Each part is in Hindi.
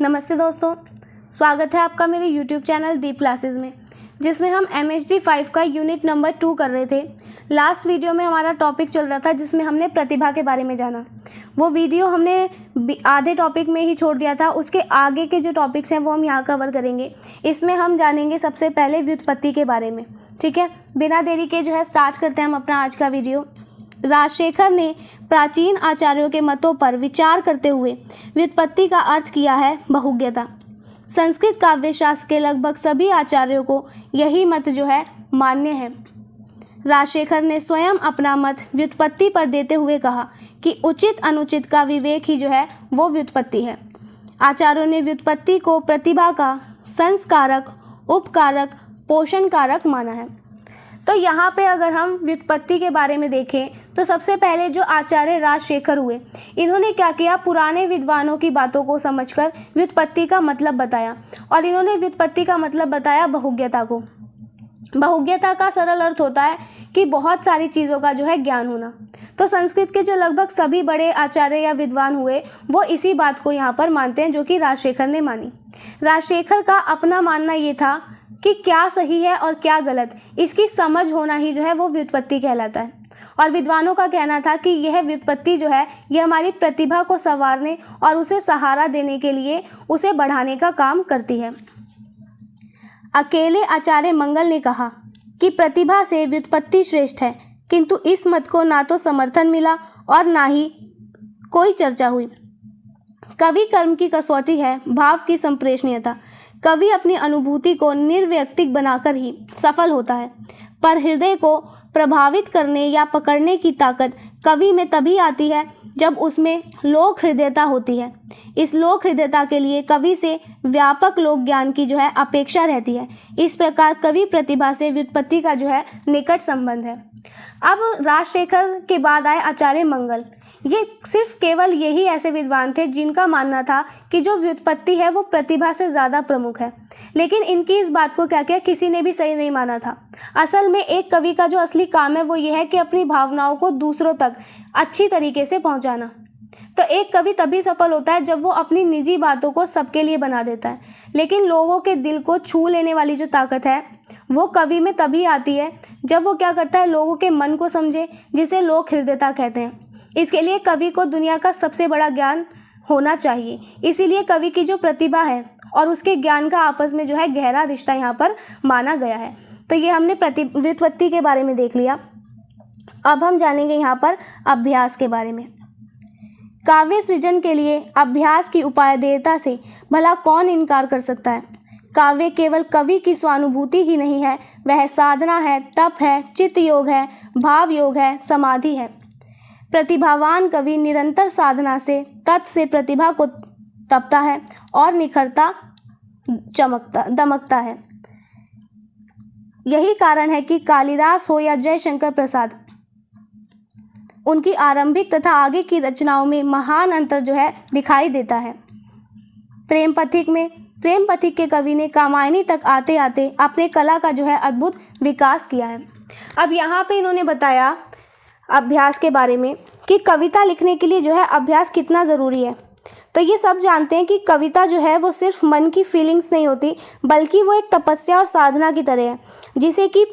नमस्ते दोस्तों, स्वागत है आपका मेरे YouTube चैनल दीप क्लासेस में, जिसमें हम MHD 5 का यूनिट नंबर 2 कर रहे थे। लास्ट वीडियो में हमारा टॉपिक चल रहा था जिसमें हमने प्रतिभा के बारे में जाना। वो वीडियो हमने आधे टॉपिक में ही छोड़ दिया था। उसके आगे के जो टॉपिक्स हैं वो हम यहाँ कवर करेंगे। इसमें हम जानेंगे सबसे पहले व्युत्पत्ति के बारे में। ठीक है, बिना देरी के स्टार्ट करते हैं हम अपना आज का वीडियो। राजशेखर ने प्राचीन आचार्यों के मतों पर विचार करते हुए व्युत्पत्ति का अर्थ किया है बहुज्ञता। संस्कृत काव्य शास्त्र के लगभग सभी आचार्यों को यही मत मान्य है। राजशेखर ने स्वयं अपना मत व्युत्पत्ति पर देते हुए कहा कि उचित अनुचित का विवेक ही वो व्युत्पत्ति है। आचार्यों ने व्युत्पत्ति को प्रतिभा का संस्कारक, उपकारक, पोषण कारक माना है। तो यहाँ पे अगर हम व्युत्पत्ति के बारे में देखें तो सबसे पहले जो आचार्य राजशेखर हुए, इन्होंने क्या किया, पुराने विद्वानों की बातों को समझकर व्युत्पत्ति का मतलब बताया। और इन्होंने व्युत्पत्ति का मतलब बताया बहुज्ञता को। बहुज्ञता का सरल अर्थ होता है कि बहुत सारी चीज़ों का ज्ञान होना। तो संस्कृत के जो लगभग सभी बड़े आचार्य या विद्वान हुए वो इसी बात को यहाँ पर मानते हैं, जो कि राजशेखर ने मानी। राजशेखर का अपना मानना ये था कि क्या सही है और क्या गलत, इसकी समझ होना ही वो व्युत्पत्ति कहलाता है। और विद्वानों का कहना था कि यह व्युत्पत्ति ये हमारी प्रतिभा को संवारने और उसे सहारा देने के लिए उसे बढ़ाने का काम करती है। अकेले आचार्य मंगल ने कहा कि प्रतिभा से व्युत्पत्ति श्रेष्ठ है, किंतु इस मत को ना तो समर्थन मिला और ना ही कोई चर्चा हुई। कवि कर्म की कसौटी है भाव की संप्रेषणीयता। कवि अपनी अनुभूति को निर्वैयक्तिक बनाकर ही सफल होता है, पर हृदय को प्रभावित करने या पकड़ने की ताकत कवि में तभी आती है जब उसमें लोक हृदयता होती है। इस लोक हृदयता के लिए कवि से व्यापक लोक ज्ञान की अपेक्षा रहती है। इस प्रकार कवि प्रतिभा से व्युत्पत्ति का निकट संबंध है। अब राजशेखर के बाद आए आचार्य मंगल। ये सिर्फ केवल यही ऐसे विद्वान थे जिनका मानना था कि जो व्युत्पत्ति है वो प्रतिभा से ज़्यादा प्रमुख है। लेकिन इनकी इस बात को क्या किया, किसी ने भी सही नहीं माना था। असल में एक कवि का जो असली काम है वो ये है कि अपनी भावनाओं को दूसरों तक अच्छी तरीके से पहुंचाना। तो एक कवि तभी सफल होता है जब वो अपनी निजी बातों को सबके लिए बना देता है। लेकिन लोगों के दिल को छू लेने वाली जो ताकत है वो कवि में तभी आती है जब वो क्या करता है, लोगों के मन को समझे, जिसे लोक हृदयता कहते हैं। इसके लिए कवि को दुनिया का सबसे बड़ा ज्ञान होना चाहिए। इसीलिए कवि की जो प्रतिभा है और उसके ज्ञान का आपस में गहरा रिश्ता यहाँ पर माना गया है। तो ये हमने व्युत्पत्ति के बारे में देख लिया। अब हम जानेंगे यहाँ पर अभ्यास के बारे में। काव्य सृजन के लिए अभ्यास की उपादेयता से भला कौन इनकार कर सकता है। काव्य केवल कवि की स्वानुभूति ही नहीं है, वह साधना है, तप है, चित्त योग है, भाव योग है, समाधि है। प्रतिभावान कवि निरंतर साधना से तत् से प्रतिभा को तपता है और निखरता, दमकता है। यही कारण है कि कालिदास हो या जयशंकर प्रसाद, उनकी आरंभिक तथा आगे की रचनाओं में महान अंतर दिखाई देता है। प्रेम पथिक के कवि ने कामायनी तक आते आते अपने कला का अद्भुत विकास किया है। अब यहाँ पे इन्होंने बताया अभ्यास के बारे में कि कविता लिखने के लिए अभ्यास कितना ज़रूरी है। तो ये सब जानते हैं कि कविता वो सिर्फ मन की फीलिंग्स नहीं होती, बल्कि वो एक तपस्या और साधना की तरह है, जिसे कि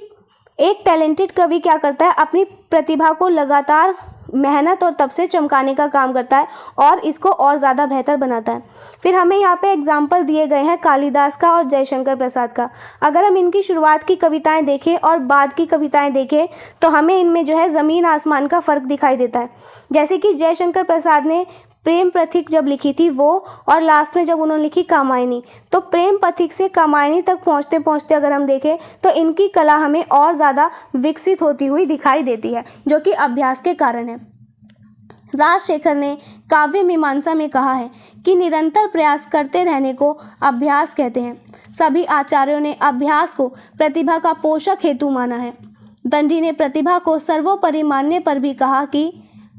एक टैलेंटेड कवि क्या करता है, अपनी प्रतिभा को लगातार मेहनत और तप से चमकाने का काम करता है और इसको और ज़्यादा बेहतर बनाता है। फिर हमें यहाँ पे एग्जाम्पल दिए गए हैं कालिदास का और जयशंकर प्रसाद का। अगर हम इनकी शुरुआत की कविताएं देखें और बाद की कविताएं देखें तो हमें इनमें ज़मीन आसमान का फ़र्क दिखाई देता है। जैसे कि जयशंकर प्रसाद ने प्रेम पथिक जब लिखी थी वो, और लास्ट में जब उन्होंने लिखी कामायनी, तो प्रेम पथिक से कामायनी तक पहुँचते पहुँचते अगर हम देखें तो इनकी कला हमें और ज़्यादा विकसित होती हुई दिखाई देती है, जो कि अभ्यास के कारण है। राजशेखर ने काव्य मीमांसा में कहा है कि निरंतर प्रयास करते रहने को अभ्यास कहते हैं। सभी आचार्यों ने अभ्यास को प्रतिभा का पोषक हेतु माना है। दंडी ने प्रतिभा को सर्वोपरि मानने पर भी कहा कि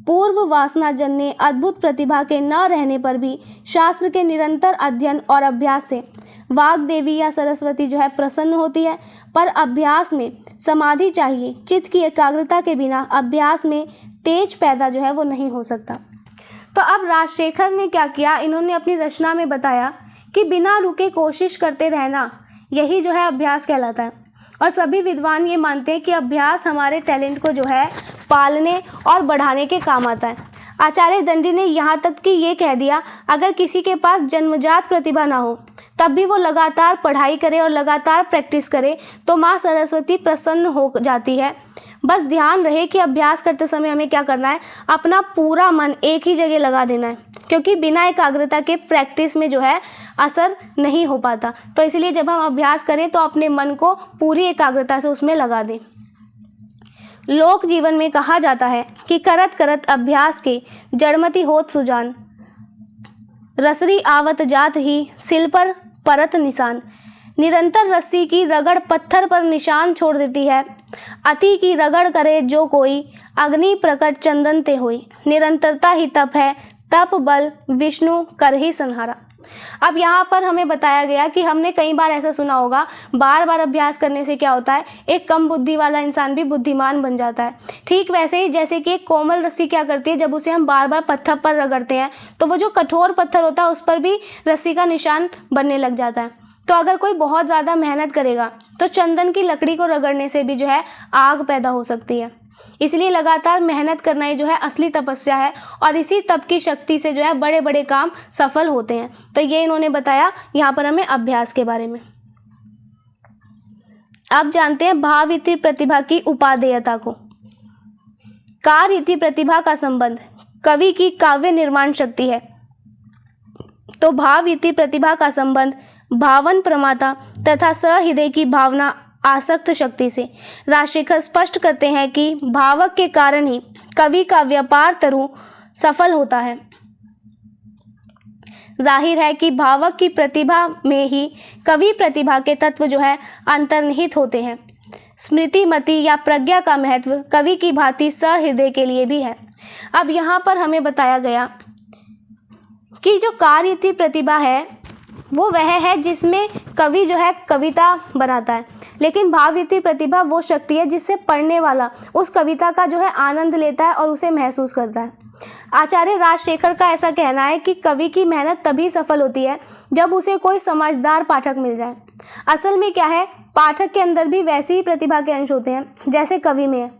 पूर्व वासना जन्य अद्भुत प्रतिभा के न रहने पर भी शास्त्र के निरंतर अध्ययन और अभ्यास से वाग देवी या सरस्वती प्रसन्न होती है, पर अभ्यास में समाधि चाहिए। चित्त की एकाग्रता के बिना अभ्यास में तेज पैदा वो नहीं हो सकता। तो अब राजशेखर ने क्या किया, इन्होंने अपनी रचना में बताया कि बिना रुके कोशिश करते रहना, यही जो है अभ्यास कहलाता है। और सभी विद्वान ये मानते हैं कि अभ्यास हमारे टैलेंट को जो है पालने और बढ़ाने के काम आता है। आचार्य दंडी ने यहाँ तक कि ये कह दिया, अगर किसी के पास जन्मजात प्रतिभा ना हो तब भी वो लगातार पढ़ाई करे और लगातार प्रैक्टिस करे तो माँ सरस्वती प्रसन्न हो जाती है। बस ध्यान रहे कि अभ्यास करते समय हमें क्या करना है, अपना पूरा मन एक ही जगह लगा देना है, क्योंकि बिना एकाग्रता के प्रैक्टिस में जो है असर नहीं हो पाता। तो इसलिए जब हम अभ्यास करें तो अपने मन को पूरी एकाग्रता से उसमें लगा दें। लोक जीवन में कहा जाता है कि करत करत अभ्यास के जड़मति होत सुजान, रसरी आवत जात ही सिल पर परत निशान। निरंतर रस्सी की रगड़ पत्थर पर निशान छोड़ देती है, अति की रगड़ करे जो कोई, अग्नि प्रकट चंदन ते होई। निरंतरता ही तप है, तप बल विष्णु कर ही संहारा। अब यहाँ पर हमें बताया गया कि हमने कई बार ऐसा सुना होगा, बार बार अभ्यास करने से क्या होता है, एक कम बुद्धि वाला इंसान भी बुद्धिमान बन जाता है। ठीक वैसे ही जैसे कि एक कोमल रस्सी क्या करती है, जब उसे हम बार बार पत्थर पर रगड़ते हैं तो वो जो कठोर पत्थर होता है उस पर भी रस्सी का निशान बनने लग जाता है। तो अगर कोई बहुत ज़्यादा मेहनत करेगा तो चंदन की लकड़ी को रगड़ने से भी जो है आग पैदा हो सकती है। इसलिए लगातार मेहनत करना ही जो है असली तपस्या है, और इसी तप की शक्ति से जो है बड़े बड़े काम सफल होते हैं। तो ये इन्होंने बताया यहाँ पर हमें अभ्यास के बारे में। अब जानते हैं भाव इति प्रतिभा की उपादेयता को। कार्य इति प्रतिभा का संबंध कवि की काव्य निर्माण शक्ति है, तो भाव इति प्रतिभा का संबंध भावन प्रमाता तथा सहृदय की भावना आसक्त शक्ति से। राजशेखर स्पष्ट करते हैं कि भावक के कारण ही कवि का व्यापार तरु सफल होता है। जाहिर है कि भावक की प्रतिभा में ही कवि प्रतिभा के तत्व जो है अंतर्निहित होते हैं। स्मृति मति या प्रज्ञा का महत्व कवि की भांति सहृदय के लिए भी है। अब यहाँ पर हमें बताया गया कि जो कार्यति प्रतिभा है वो वह है जिसमें कवि जो है कविता बनाता है, लेकिन भावयुक्ति प्रतिभा वो शक्ति है जिससे पढ़ने वाला उस कविता का जो है आनंद लेता है और उसे महसूस करता है। आचार्य राजशेखर का ऐसा कहना है कि कवि की मेहनत तभी सफल होती है जब उसे कोई समझदार पाठक मिल जाए। असल में क्या है, पाठक के अंदर भी वैसी ही प्रतिभा के अंश होते हैं जैसे कवि में है।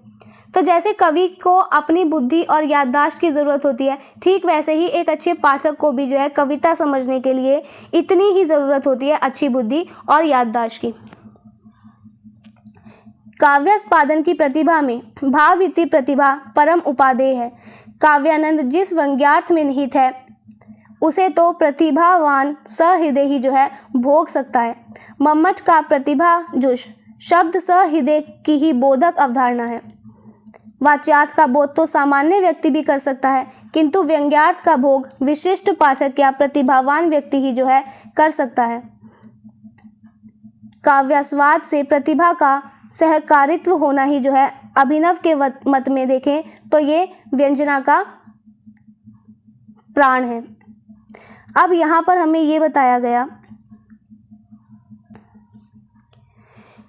तो जैसे कवि को अपनी बुद्धि और याददाश्त की ज़रूरत होती है, ठीक वैसे ही एक अच्छे पाठक को भी जो है कविता समझने के लिए इतनी ही ज़रूरत होती है अच्छी बुद्धि और याददाश्त की। काव्यास्पादन की प्रतिभा में भावयुक्ति प्रतिभा परम उपादेय है। काव्यानंद जिस व्यंग्यार्थ में निहित है उसे तो प्रतिभावान सहृदय ही जो है भोग सकता है। मम्मट का प्रतिभा जुष शब्द सहृदय की ही बोधक अवधारणा है। वाच्यार्थ का बोध तो सामान्य व्यक्ति भी कर सकता है, किंतु व्यंग्यार्थ का भोग विशिष्ट पाठक या प्रतिभावान व्यक्ति ही जो है कर सकता है। काव्यास्वाद से प्रतिभा का सहकारित्व होना ही जो है अभिनव के मत में देखें तो ये व्यंजना का प्राण है। अब यहाँ पर हमें ये बताया गया,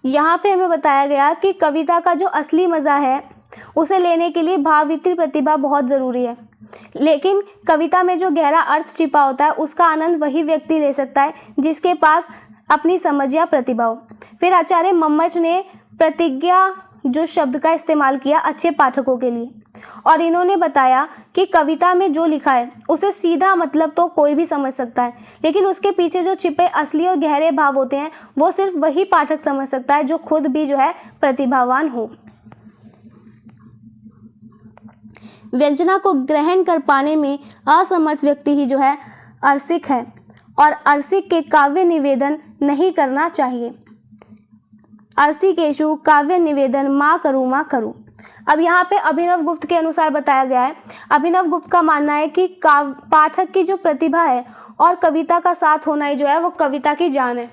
यहाँ पे हमें बताया गया कि कविता का जो असली मज़ा है उसे लेने के लिए भावयुक्ति प्रतिभा बहुत ज़रूरी है, लेकिन कविता में जो गहरा अर्थ छिपा होता है उसका आनंद वही व्यक्ति ले सकता है जिसके पास अपनी समझ या प्रतिभा हो। फिर आचार्य मम्मट ने प्रतिज्ञा जो शब्द का इस्तेमाल किया अच्छे पाठकों के लिए, और इन्होंने बताया कि कविता में जो लिखा है उसे सीधा मतलब तो कोई भी समझ सकता है, लेकिन उसके पीछे जो छिपे असली और गहरे भाव होते हैं वो सिर्फ वही पाठक समझ सकता है जो खुद भी जो है प्रतिभावान हो। व्यंजना को ग्रहण कर पाने में असमर्थ व्यक्ति ही जो है अरसिक है, और अरसिक के काव्य निवेदन नहीं करना चाहिए। अरसिकेशु काव्य निवेदन माँ करूँ। अब यहाँ पे अभिनव गुप्त के अनुसार बताया गया है। अभिनव गुप्त का मानना है कि पाठक की जो प्रतिभा है और कविता का साथ होना ही जो है वो कविता की जान है।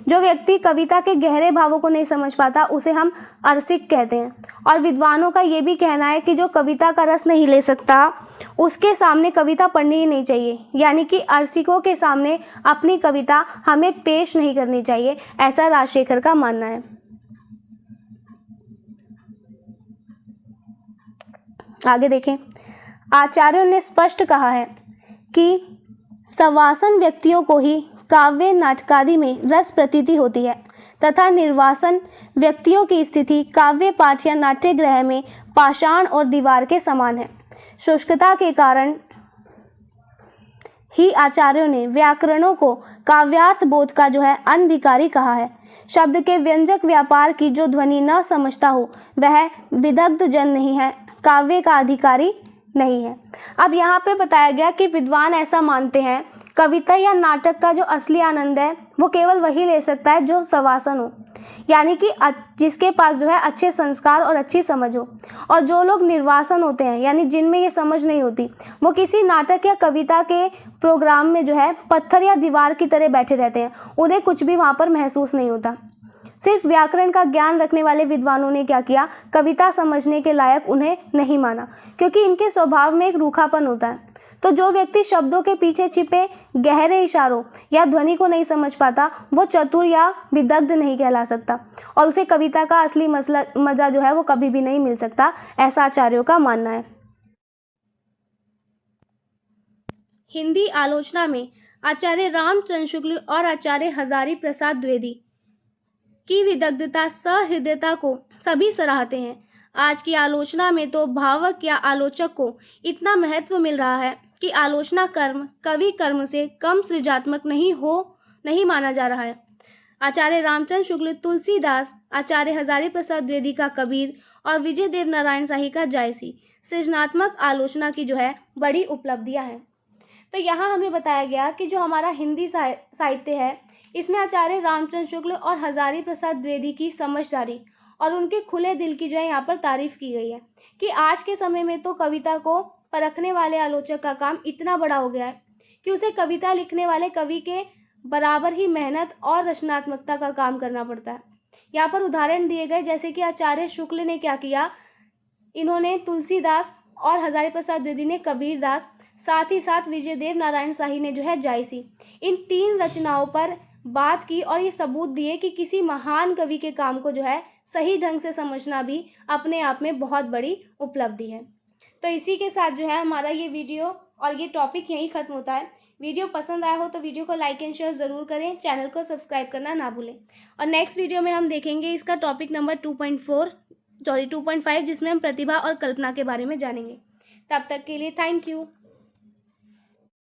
जो व्यक्ति कविता के गहरे भावों को नहीं समझ पाता उसे हम अरसिक कहते हैं। और विद्वानों का ये भी कहना है कि जो कविता का रस नहीं ले सकता उसके सामने कविता पढ़नी ही नहीं चाहिए, यानी कि अरसिकों के सामने अपनी कविता हमें पेश नहीं करनी चाहिए, ऐसा राजशेखर का मानना है। आगे देखें, आचार्यों ने स्पष्ट कहा है कि सवासन व्यक्तियों को ही काव्य नाटकादि में रस प्रतीति होती है तथा निर्वासन व्यक्तियों की स्थिति काव्य पाठ या नाट्यगृह में पाषाण और दीवार के समान है। शुष्कता के कारण ही आचार्यों ने व्याकरणों को काव्यार्थ बोध का अनधिकारी कहा है। शब्द के व्यंजक व्यापार की जो ध्वनि न समझता हो वह विदग्ध जन नहीं है, काव्य का अधिकारी नहीं है। अब यहाँ पे बताया गया कि विद्वान ऐसा मानते हैं कविता या नाटक का जो असली आनंद है वो केवल वही ले सकता है जो सवासन हो, यानी कि जिसके पास अच्छे संस्कार और अच्छी समझ हो। और जो लोग निर्वासन होते हैं यानी जिनमें ये समझ नहीं होती, वो किसी नाटक या कविता के प्रोग्राम में पत्थर या दीवार की तरह बैठे रहते हैं, उन्हें कुछ भी वहाँ पर महसूस नहीं होता। सिर्फ व्याकरण का ज्ञान रखने वाले विद्वानों ने क्या किया, कविता समझने के लायक उन्हें नहीं माना, क्योंकि इनके स्वभाव में एक रूखापन होता है। तो जो व्यक्ति शब्दों के पीछे छिपे गहरे इशारों या ध्वनि को नहीं समझ पाता, वो चतुर या विदग्ध नहीं कहला सकता और उसे कविता का असली मजा वो कभी भी नहीं मिल सकता, ऐसा आचार्यों का मानना है। हिंदी आलोचना में आचार्य रामचंद्र शुक्ल और आचार्य हजारी प्रसाद द्विवेदी की विदग्धता सहृदयता को सभी सराहते हैं। आज की आलोचना में तो भावक या आलोचक को इतना महत्व मिल रहा है कि आलोचना कर्म कवि कर्म से कम सृजनात्मक नहीं माना जा रहा है। आचार्य रामचंद्र शुक्ल तुलसीदास, आचार्य हजारी प्रसाद द्विवेदी का कबीर और विजय देव नारायण शाही का जायसी सृजनात्मक आलोचना की बड़ी उपलब्धियां हैं। तो यहाँ हमें बताया गया कि जो हमारा हिंदी साहित्य है, इसमें आचार्य रामचंद्र शुक्ल और हजारी प्रसाद द्विवेदी की समझदारी और उनके खुले दिल की यहाँ पर तारीफ की गई है कि आज के समय में तो कविता को परखने वाले आलोचक का काम इतना बड़ा हो गया है कि उसे कविता लिखने वाले कवि के बराबर ही मेहनत और रचनात्मकता का काम करना पड़ता है। यहाँ पर उदाहरण दिए गए, जैसे कि आचार्य शुक्ल ने क्या किया, इन्होंने तुलसीदास और हजारी प्रसाद द्विवेदी ने कबीरदास, साथ ही साथ विजय देव नारायण शाही ने जायसी, इन 3 रचनाओं पर बात की और ये सबूत दिए कि किसी महान कवि के काम को सही ढंग से समझना भी अपने आप में बहुत बड़ी उपलब्धि है। तो इसी के साथ हमारा ये वीडियो और ये टॉपिक यहीं ख़त्म होता है। वीडियो पसंद आया हो तो वीडियो को लाइक एंड शेयर ज़रूर करें, चैनल को सब्सक्राइब करना ना भूलें। और नेक्स्ट वीडियो में हम देखेंगे इसका टॉपिक नंबर 2.5, जिसमें हम प्रतिभा और कल्पना के बारे में जानेंगे। तब तक के लिए थैंक यू।